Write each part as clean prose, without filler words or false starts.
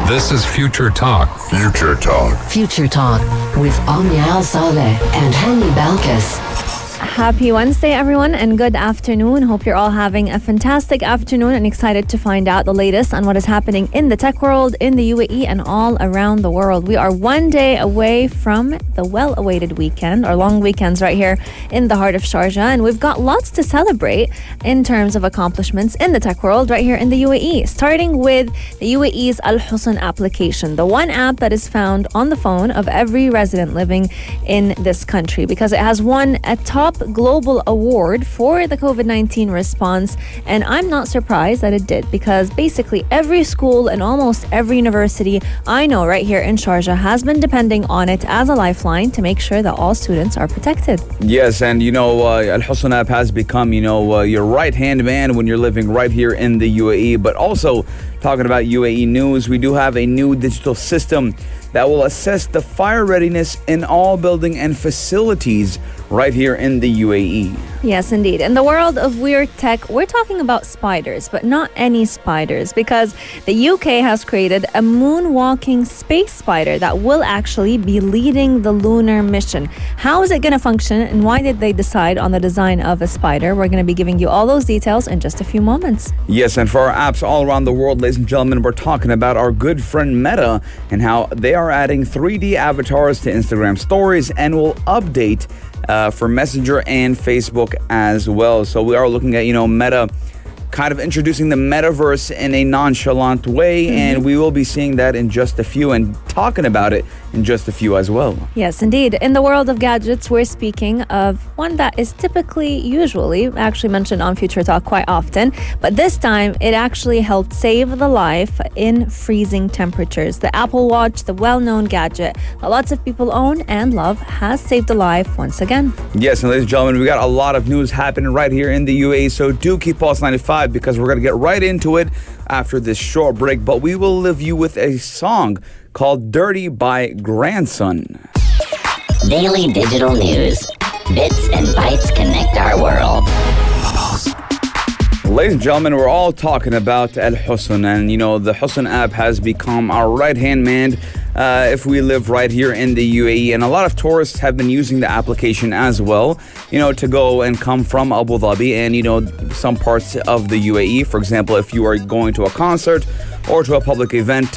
This is Future Talk. Future Talk. Future Talk with Omnia Saleh and Hani Balkis. Happy Wednesday, everyone, and good afternoon. Hope you're all having a fantastic afternoon and excited to find out the latest on what is happening in the tech world, in the UAE, and all around the world. We are one day away from the well-awaited weekend, or long weekends right here in the heart of Sharjah, and we've got lots to celebrate in terms of accomplishments in the tech world right here in the UAE, starting with the UAE's Hosn application, the one app that is found on the phone of every resident living in this country, because it has won a top global award for the COVID-19 response. And I'm not surprised that it did, because basically every school and almost every university I know right here in Sharjah has been depending on it as a lifeline to make sure that all students are protected. Yes, and Hosn app has become, your right-hand man when you're living right here in the UAE. But also, talking about UAE news, we do have a new digital system that will assess the fire readiness in all building and facilities right here in the UAE. Yes, indeed. In the world of weird tech, we're talking about spiders, but not any spiders, because the UK has created a moonwalking space spider that will actually be leading the lunar mission. How is it going to function, and why did they decide on the design of a spider? We're going to be giving you all those details in just a few moments. Yes, and for our apps all around the world, ladies and gentlemen, we're talking about our good friend Meta and how they are adding 3D avatars to Instagram stories and will update for Messenger and Facebook as well. So we are looking at, Meta kind of introducing the metaverse in a nonchalant way, and we will be seeing that in just a few and talking about it in just a few as well. Yes, indeed. In the world of gadgets, we're speaking of one that is usually actually mentioned on Future Talk quite often, but this time it actually helped save the life in freezing temperatures. The Apple Watch, the well-known gadget that lots of people own and love, has saved a life once again. Yes, and ladies and gentlemen, we got a lot of news happening right here in the UAE, so do keep Pulse 95, because we're going to get right into it after this short break. But we will leave you with a song called Dirty by Grandson. Daily digital news. Bits and bytes connect our world. Ladies and gentlemen, we're all talking about Hosn, and the Hosn app has become our right-hand man if we live right here in the UAE, and a lot of tourists have been using the application as well, to go and come from Abu Dhabi and some parts of the UAE. For example, if you are going to a concert or to a public event,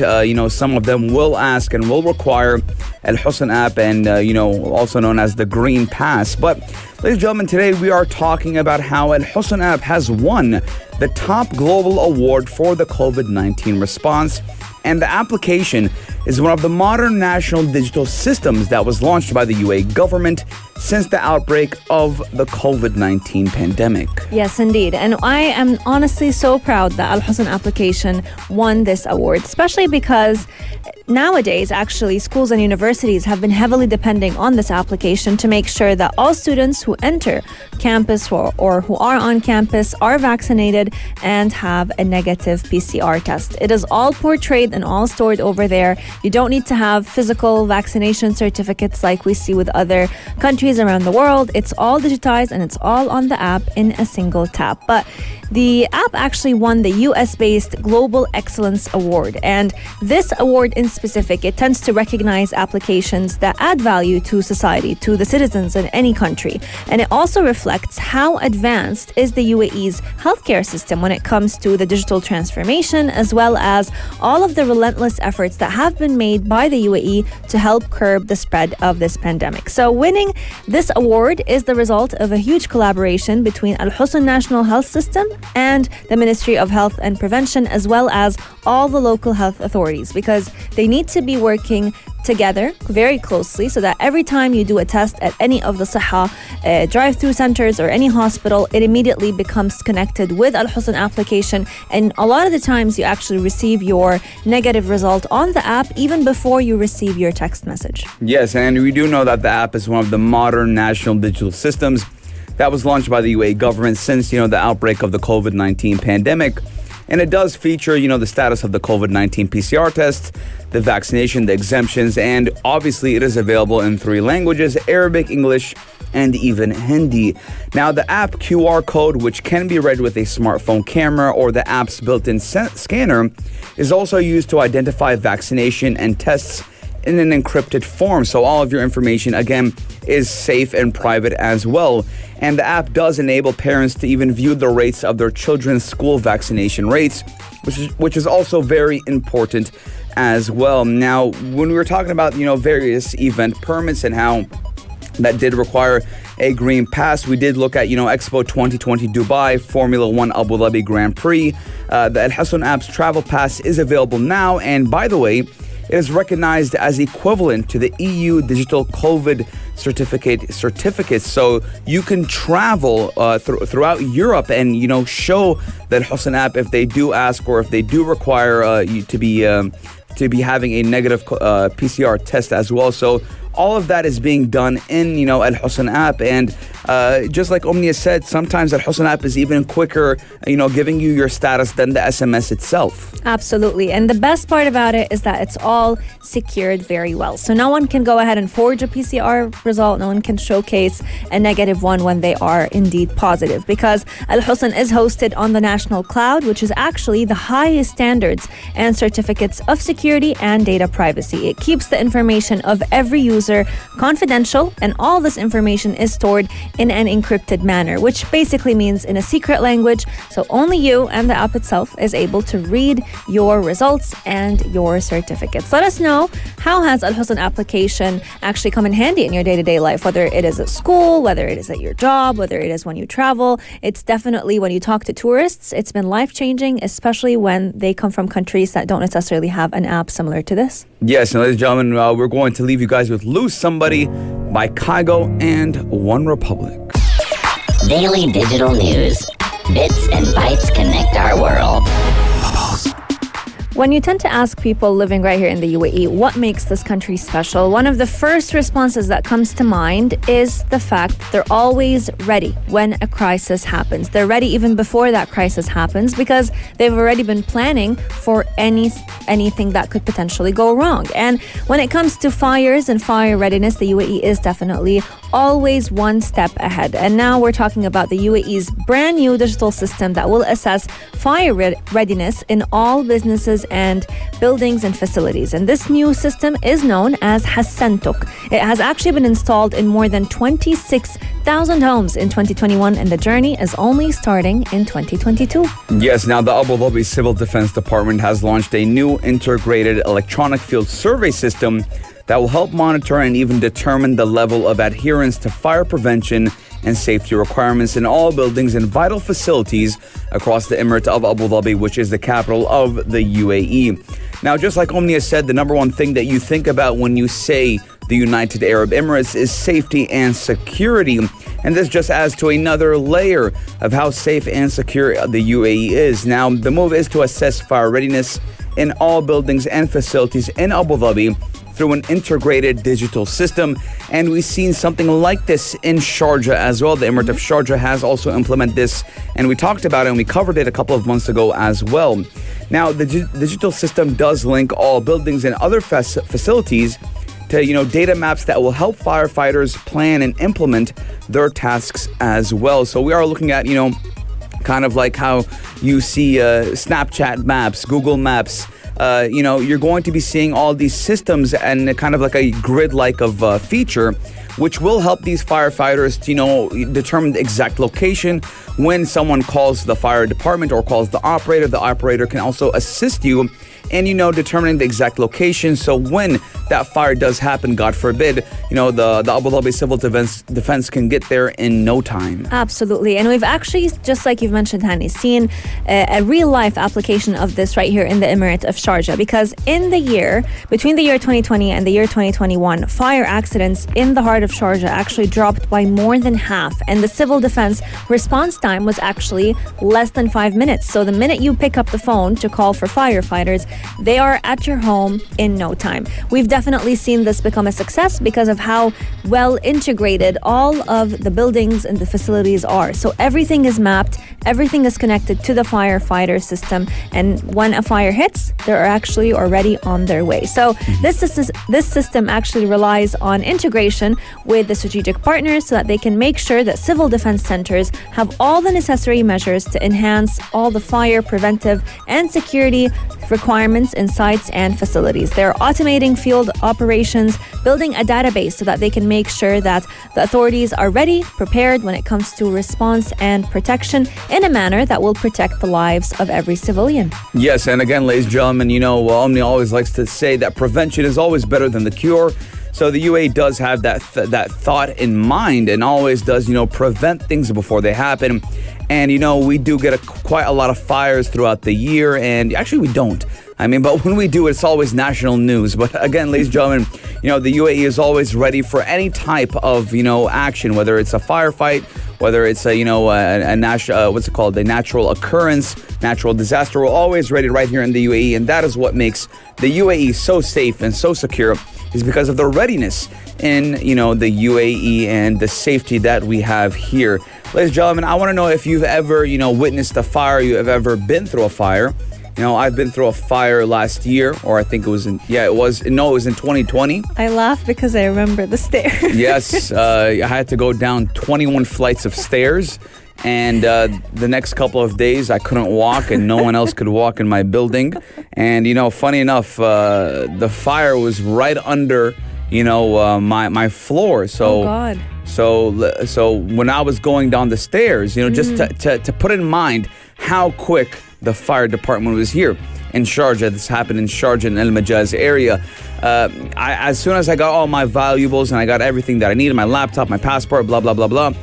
some of them will ask and will require Hosn app, and also known as the Green Pass. But ladies and gentlemen, today we are talking about how Hosn app has won the top global award for the COVID-19 response. And the application is one of the modern national digital systems that was launched by the UAE government since the outbreak of the COVID-19 pandemic. Yes, indeed. And I am honestly so proud that Hosn application won this award, especially because nowadays, actually, schools and universities have been heavily depending on this application to make sure that all students who enter campus or who are on campus are vaccinated and have a negative PCR test. It is all portrayed and all stored over there. You don't need to have physical vaccination certificates like we see with other countries around the world. It's all digitized and it's all on the app in a single tap. But the app actually won the US-based Global Excellence Award. And this award in specific, it tends to recognize applications that add value to society, to the citizens in any country. And it also reflects how advanced is the UAE's healthcare system when it comes to the digital transformation, as well as all of the relentless efforts that have been made by the UAE to help curb the spread of this pandemic. So winning this award is the result of a huge collaboration between Hosn National Health System and the Ministry of Health and Prevention, as well as all the local health authorities, because they need to be working together very closely so that every time you do a test at any of the Siha drive-through centers or any hospital, it immediately becomes connected with Hosn application. And a lot of the times you actually receive your negative result on the app even before you receive your text message. Yes, and we do know that the app is one of the modern national digital systems that was launched by the UAE government since, the outbreak of the COVID-19 pandemic. And it does feature, the status of the COVID-19 PCR test, the vaccination, the exemptions, and obviously it is available in 3 languages: Arabic, English, and even Hindi. Now, the app QR code, which can be read with a smartphone camera or the app's built-in scanner, is also used to identify vaccination and tests in an encrypted form. So all of your information, again, is safe and private as well. And the app does enable parents to even view the rates of their children's school vaccination rates, which is also very important as well. Now, when we were talking about, various event permits and how that did require a green pass, we did look at, Expo 2020 Dubai, Formula One Abu Dhabi Grand Prix. The Al Hosn app's travel pass is available now. And by the way, it is recognized as equivalent to the EU digital COVID certificates. So you can travel throughout Europe and, show that Hosn app if they do ask or if they do require you to be having a negative PCR test as well. So all of that is being done in, Al Hosn app. And just like Omnia said, sometimes Al Hosn app is even quicker, giving you your status than the SMS itself. Absolutely. And the best part about it is that it's all secured very well. So no one can go ahead and forge a PCR result. No one can showcase a negative one when they are indeed positive, because Al Hosn is hosted on the national cloud, which is actually the highest standards and certificates of security and data privacy. It keeps the information of every user confidential, and all this information is stored in an encrypted manner, which basically means in a secret language, so only you and the app itself is able to read your results and your certificates. Let us know, how has Al Hosn application actually come in handy in your day-to-day life, whether it is at school, whether it is at your job, whether it is when you travel. It's definitely, when you talk to tourists, it's been life-changing, especially when they come from countries that don't necessarily have an app similar to this. Yes, and ladies and gentlemen, we're going to leave you guys with Lose Somebody by Kygo and One Republic. Daily digital news. Bits and bytes connect our world. When you tend to ask people living right here in the UAE what makes this country special, one of the first responses that comes to mind is the fact they're always ready when a crisis happens. They're ready even before that crisis happens, because they've already been planning for anything that could potentially go wrong. And when it comes to fires and fire readiness, the UAE is definitely always one step ahead. And now we're talking about the UAE's brand new digital system that will assess fire readiness in all businesses and buildings and facilities. And this new system is known as Hosn. It has actually been installed in more than 26,000 homes in 2021, and the journey is only starting in 2022. Yes, now the Abu Dhabi Civil Defense Department has launched a new integrated electronic field survey system that will help monitor and even determine the level of adherence to fire prevention and safety requirements in all buildings and vital facilities across the Emirate of Abu Dhabi, which is the capital of the UAE. Now, just like Omnia said, the number one thing that you think about when you say the United Arab Emirates is safety and security. And this just adds to another layer of how safe and secure the UAE is. Now, the move is to assess fire readiness in all buildings and facilities in Abu Dhabi through an integrated digital system. And we've seen something like this in Sharjah as well. The Emirate of Sharjah has also implemented this, and we talked about it and we covered it a couple of months ago as well. Now, the digital system does link all buildings and other facilities to, data maps that will help firefighters plan and implement their tasks as well. So we are looking at, kind of like how you see Snapchat maps, Google Maps. You're going to be seeing all these systems and kind of like a grid-like of feature, which will help these firefighters to, determine the exact location. When someone calls the fire department or calls the operator can also assist you in, determining the exact location. So when that fire does happen, God forbid, the Abu Dhabi Civil Defense can get there in no time. Absolutely. And we've actually, just like you've mentioned, Hani, seen a real-life application of this right here in the Emirate of Sharjah, because between the year 2020 and the year 2021, fire accidents in the heart of Sharjah actually dropped by more than half, and the civil defense response time was actually less than 5 minutes. So the minute you pick up the phone to call for firefighters, they are at your home in no time. We've definitely seen this become a success because of how well integrated all of the buildings and the facilities are. So everything is mapped, everything is connected to the firefighter system, and when a fire hits, they're actually already on their way. So this system actually relies on integration with the strategic partners so that they can make sure that civil defense centers have all the necessary measures to enhance all the fire preventive and security requirements in sites and facilities. They're automating field operations, building a database so that they can make sure that the authorities are ready, prepared when it comes to response and protection in a manner that will protect the lives of every civilian. Yes, and again, ladies and gentlemen, Omni always likes to say that prevention is always better than the cure. So the UAE does have that thought in mind and always does, prevent things before they happen. And, we do get quite a lot of fires throughout the year. And actually, we don't. But when we do, it's always national news. But again, ladies and gentlemen, the UAE is always ready for any type of, action, whether it's a firefight, whether it's a natural occurrence, natural disaster. We're always ready right here in the UAE. And that is what makes the UAE so safe and so secure, is because of the readiness in, the UAE and the safety that we have here. Ladies and gentlemen, I want to know if you've ever, witnessed a fire, you have ever been through a fire. I've been through a fire last year, or I think it was in 2020. I laugh because I remember the stairs. Yes, I had to go down 21 flights of stairs. And the next couple of days, I couldn't walk and no one else could walk in my building. And, funny enough, the fire was right under, my floor. So, oh, God. So when I was going down the stairs, just to put in mind how quick the fire department was here in Sharjah. This happened in Sharjah and Al Majaz area. As soon as I got all my valuables and I got everything that I needed, my laptop, my passport, blah, blah, blah, blah,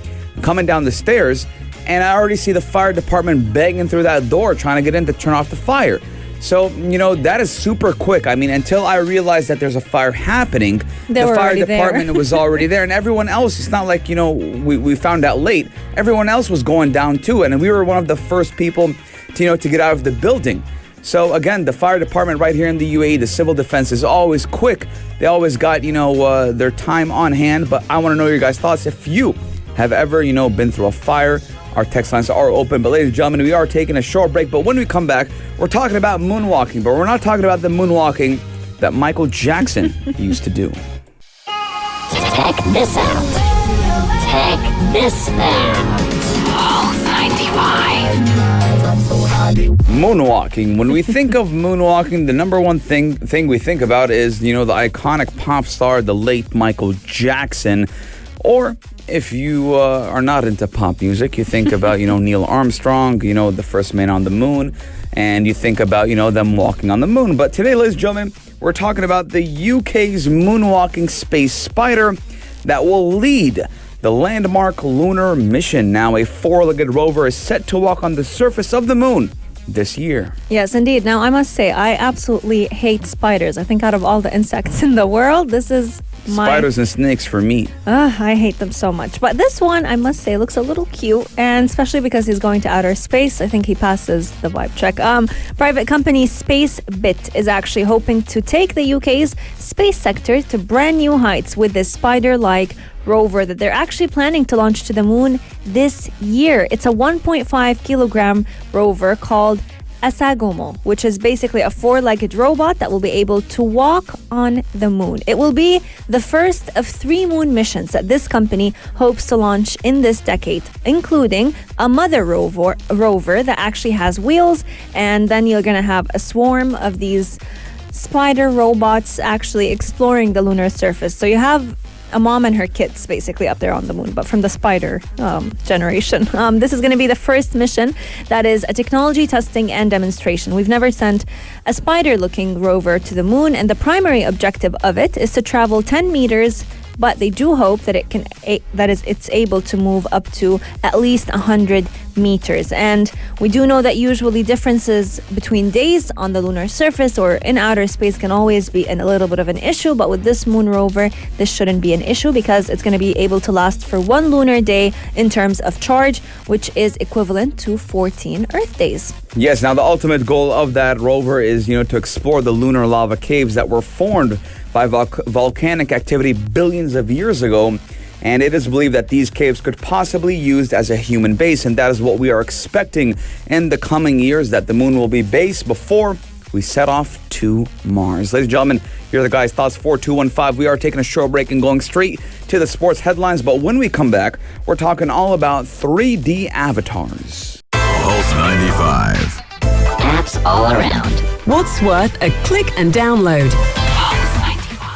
coming down the stairs, and I already see the fire department banging through that door, trying to get in to turn off the fire. So, that is super quick. Until I realized that there's a fire happening, the fire department was already there. And everyone else, it's not like, we found out late. Everyone else was going down too. And we were one of the first people to get out of the building. So again, the fire department right here in the UAE, the civil defense is always quick. They always got, their time on hand. But I want to know your guys' thoughts. If you have ever, been through a fire, our text lines are open. But ladies and gentlemen, we are taking a short break. But when we come back, we're talking about moonwalking. But we're not talking about the moonwalking that Michael Jackson used to do. Check this out. Check this out. Oh, 95. Moonwalking. When we think of moonwalking, the number one thing we think about is, the iconic pop star, the late Michael Jackson. Or if you are not into pop music, you think about, Neil Armstrong, the first man on the moon, and you think about, them walking on the moon. But today, ladies and gentlemen, we're talking about the UK's moonwalking space spider that will lead the landmark lunar mission. Now, a four-legged rover is set to walk on the surface of the moon this year. Yes, indeed. Now, I must say, I absolutely hate spiders. I think out of all the insects in the world, this is spiders and snakes for me. I hate them so much. But this one, I must say, looks a little cute, and especially because he's going to outer space, I think he passes the vibe check. Private company SpaceBit is actually hoping to take the UK's space sector to brand new heights with this spider-like rover that they're actually planning to launch to the moon this year. It's a 1.5 kilogram rover called Asagomo, which is basically a four-legged robot that will be able to walk on the moon. It will be the first of 3 moon missions that this company hopes to launch in this decade, including a mother rover that actually has wheels, and then you're going to have a swarm of these spider robots actually exploring the lunar surface. So you have a mom and her kids basically up there on the moon, but from the spider generation. This is going to be the first mission that is a technology testing and demonstration. We've never sent a spider-looking rover to the moon, and the primary objective of it is to travel 10 meters, but they do hope that it's able to move up to at least 100 meters. And we do know that usually differences between days on the lunar surface or in outer space can always be a little bit of an issue. But with this moon rover, this shouldn't be an issue because it's going to be able to last for one lunar day in terms of charge, which is equivalent to 14 Earth days. Yes, now the ultimate goal of that rover is, to explore the lunar lava caves that were formed by volcanic activity billions of years ago. And it is believed that these caves could possibly be used as a human base. And that is what we are expecting in the coming years, that the moon will be base before we set off to Mars. Ladies and gentlemen, here are the guys' thoughts. 4215. We are taking a short break and going straight to the sports headlines. But when we come back, we're talking all about 3D avatars. Pulse 95. Apps all around. What's worth a click and download?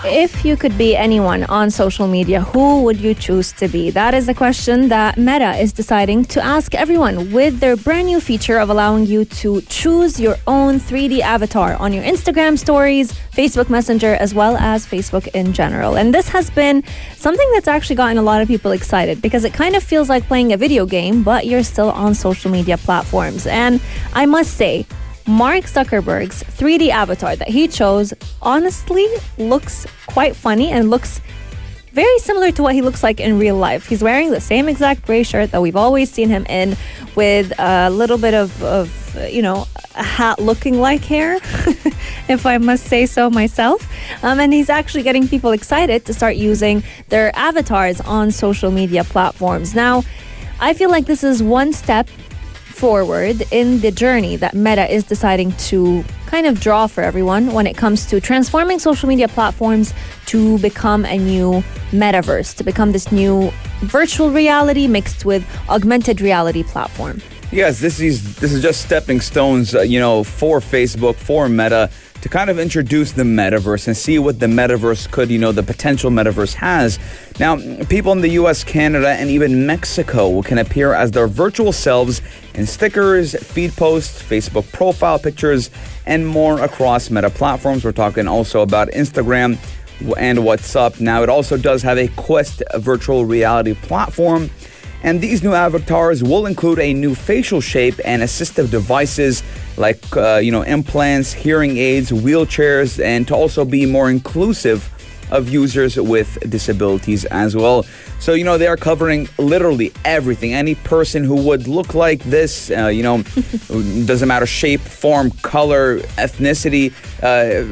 If you could be anyone on social media, who would you choose to be? That is a question that Meta is deciding to ask everyone with their brand new feature of allowing you to choose your own 3D avatar on your Instagram stories, Facebook Messenger, as well as Facebook in general. And this has been something that's actually gotten a lot of people excited because it kind of feels like playing a video game, but you're still on social media platforms. And I must say, Mark Zuckerberg's 3D avatar that he chose honestly looks quite funny and looks very similar to what he looks like in real life. He's wearing the same exact gray shirt that we've always seen him in, with a little bit of a hat looking like hair, if I must say so myself. And he's actually getting people excited to start using their avatars on social media platforms. Now, I feel like this is one step forward in the journey that Meta is deciding to kind of draw for everyone when it comes to transforming social media platforms to become a new metaverse, to become this new virtual reality mixed with augmented reality platform. Yes, this is just stepping stones, for Facebook, for Meta, to kind of introduce the metaverse and see what the metaverse could, the potential metaverse has. Now, people in the US, Canada, and even Mexico can appear as their virtual selves in stickers, feed posts, Facebook profile pictures, and more across Meta platforms. We're talking also about Instagram and WhatsApp. Now, it also does have a Quest virtual reality platform. And these new avatars will include a new facial shape and assistive devices like, implants, hearing aids, wheelchairs, and to also be more inclusive of users with disabilities as well. So, they are covering literally everything. Any person who would look like this, doesn't matter shape, form, color, ethnicity,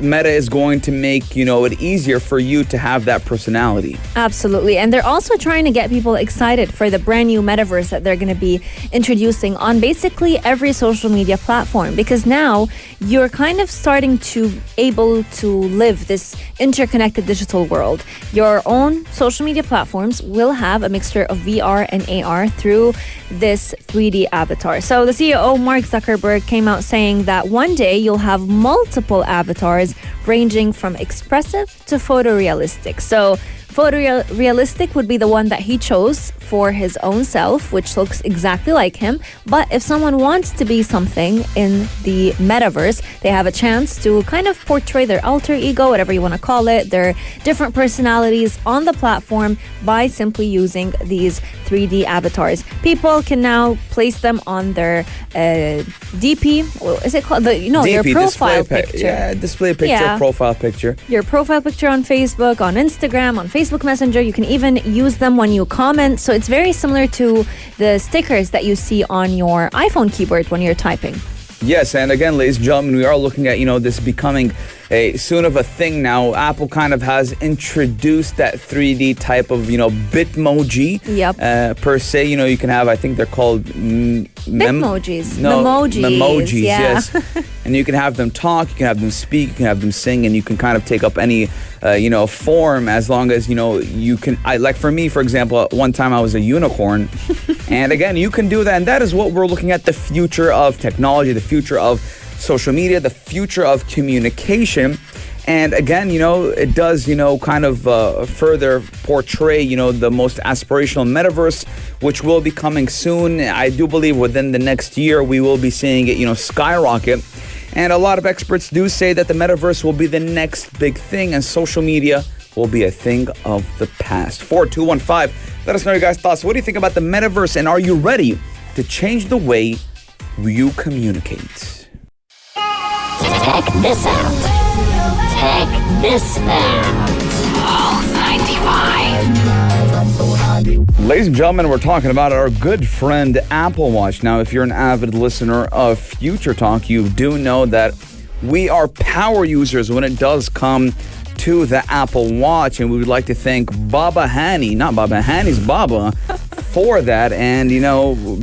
Meta is going to make, it easier for you to have that personality. Absolutely. And they're also trying to get people excited for the brand new metaverse that they're going to be introducing on basically every social media platform, because now you're kind of starting to able to live this interconnected digital world. Your own social media platforms will have a mixture of VR and AR through this 3D avatar. So the CEO, Mark Zuckerberg, came out saying that one day you'll have multiple avatars ranging from expressive to photorealistic. So photorealistic would be the one that he chose for his own self, which looks exactly like him. But if someone wants to be something in the metaverse, they have a chance to kind of portray their alter ego, whatever you want to call it, their different personalities on the platform by simply using these 3D avatars. People can now place them on their DP. Is it called? DP, your profile picture. Yeah, display picture, profile picture. Your profile picture on Facebook, on Instagram, on Facebook Messenger. You can even use them when you comment. So it's very similar to the stickers that you see on your iPhone keyboard when you're typing. Yes, and again, ladies and gentlemen, we are looking at, this becoming soon of a thing now. Apple kind of has introduced that 3D type of, Bitmoji. Yep. Per se, you can have, I think they're called Bitmojis. Memojis, yeah. yes. And you can have them talk, you can have them speak, you can have them sing, and you can kind of take up any, form as long as, you can. Like for me, for example, one time I was a unicorn. And again, you can do that. And that is what we're looking at, the future of technology, the future of social media, the future of communication. And again, it does, kind of further portray, the most aspirational metaverse, which will be coming soon. I do believe within the next year, we will be seeing it, skyrocket. And a lot of experts do say that the metaverse will be the next big thing and social media will be a thing of the past. 4215. Let us know your guys' thoughts. What do you think about the metaverse, and are you ready to to change the way you communicate. Check this out. Check this out. Pulse 95. Ladies and gentlemen, we're talking about our good friend Apple Watch. Now, if you're an avid listener of Future Talk, you do know that we are power users when it does come to the Apple Watch, and we would like to thank Baba Hani, not Baba Hani's Baba, for that. And,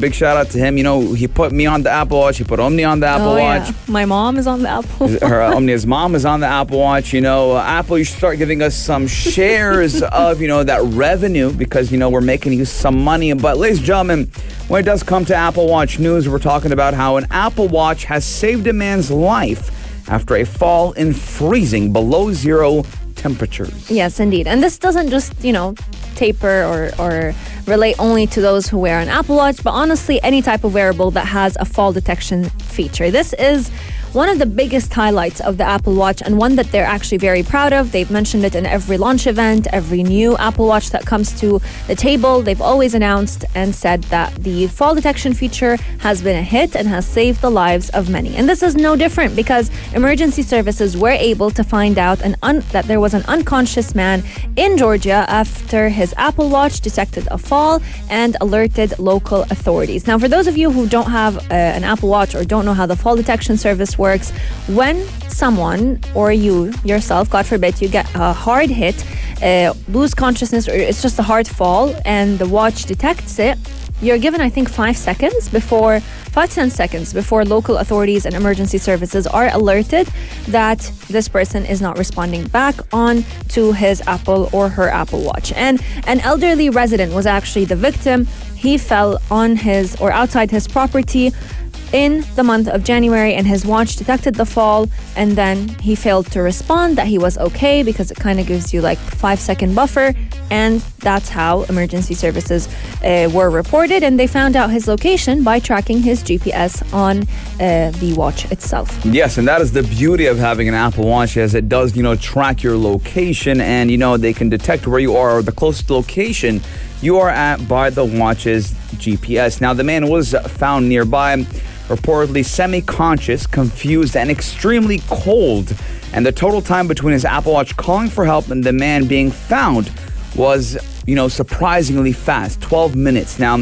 big shout out to him. He put me on the Apple Watch. He put Omni on the Apple Watch. Yeah. My mom is on the Apple Watch. Omnia's mom is on the Apple Watch. Apple, you should start giving us some shares of, that revenue because, we're making you some money. But, ladies and gentlemen, when it does come to Apple Watch news, we're talking about how an Apple Watch has saved a man's life after a fall in freezing below zero temperatures. Yes, indeed. And this doesn't just, taper or relate only to those who wear an Apple Watch, but honestly, any type of wearable that has a fall detection feature. This is one of the biggest highlights of the Apple Watch and one that they're actually very proud of. They've mentioned it in every launch event, every new Apple Watch that comes to the table. They've always announced and said that the fall detection feature has been a hit and has saved the lives of many. And this is no different because emergency services were able to find out that there was an unconscious man in Georgia after his Apple Watch detected a fall and alerted local authorities. Now, for those of you who don't have an Apple Watch or don't know how the fall detection service works, when someone or you yourself, God forbid, you get a hard hit, lose consciousness, or it's just a hard fall and the watch detects it, you're given, I think, 5 to 10 seconds before local authorities and emergency services are alerted that this person is not responding back on to his Apple or her Apple Watch. And an elderly resident was actually the victim. He fell on his or outside his property in the month of January, and his watch detected the fall, and then he failed to respond that he was okay because it kind of gives you like 5-second buffer, and that's how emergency services were reported, and they found out his location by tracking his GPS on the watch itself. Yes, and that is the beauty of having an Apple Watch, as it does, track your location, and they can detect where you are or the closest location you are at by the watch's GPS. Now, the man was found nearby, reportedly semi-conscious, confused, and extremely cold. And the total time between his Apple Watch calling for help and the man being found was, surprisingly fast, 12 minutes. Now,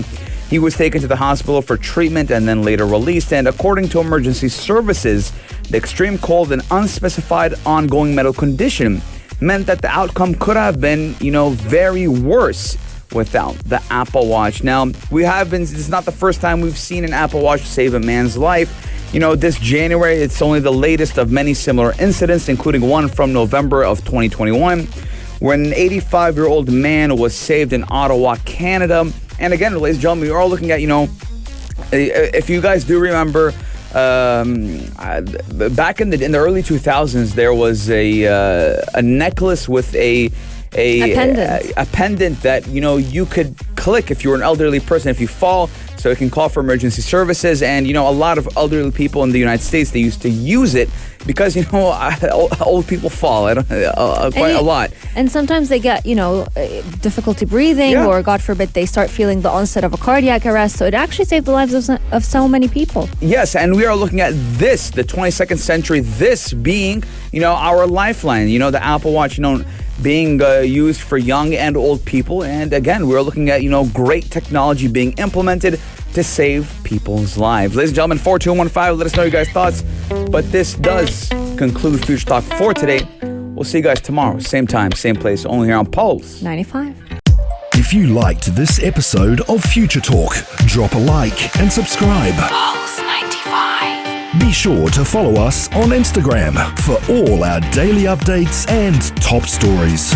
he was taken to the hospital for treatment and then later released. And according to emergency services, the extreme cold and unspecified ongoing medical condition meant that the outcome could have been, very worse without the Apple Watch. Now, this is not the first time we've seen an Apple Watch save a man's life. This January, it's only the latest of many similar incidents, including one from November of 2021, when an 85-year-old man was saved in Ottawa, Canada. And again, ladies and gentlemen, we are looking at, if you guys do remember, back in the early 2000s, there was a necklace with a pendant that you could click if you were an elderly person if you fall, so it can call for emergency services. And a lot of elderly people in the United States, they used to use it because old people fall quite a lot, and sometimes they get difficulty breathing, or God forbid they start feeling the onset of a cardiac arrest. So it actually saved the lives of so many people. Yes, and we are looking at this, the 22nd century, this being our lifeline, the Apple Watch, being used for young and old people. And again, we're looking at, great technology being implemented to save people's lives. Ladies and gentlemen, 42115, let us know your guys' thoughts. But this does conclude Future Talk for today. We'll see you guys tomorrow, same time, same place, only here on Pulse 95. If you liked this episode of Future Talk, drop a like and subscribe. Pulse 95. Be sure to follow us on Instagram for all our daily updates and top stories.